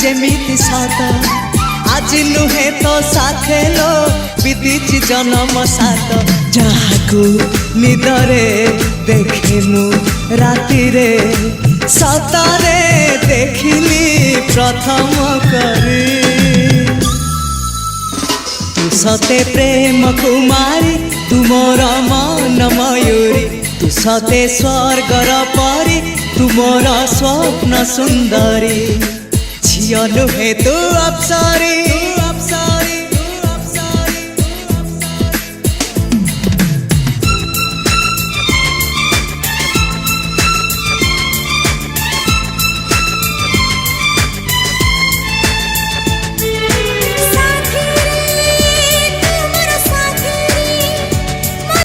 जेमिति सात आज नुहे तो साथे लो विदिची जन्म सात जहाकू निदरे देखे मु राति रे सतारे देखिली प्रथम करी तू सते प्रेम कुमारी तू मोर मन मयूरी तू सते स्वर्गर परी तू मोर स्वप्न सुंदरी झियो नुहे तू अप्सरी।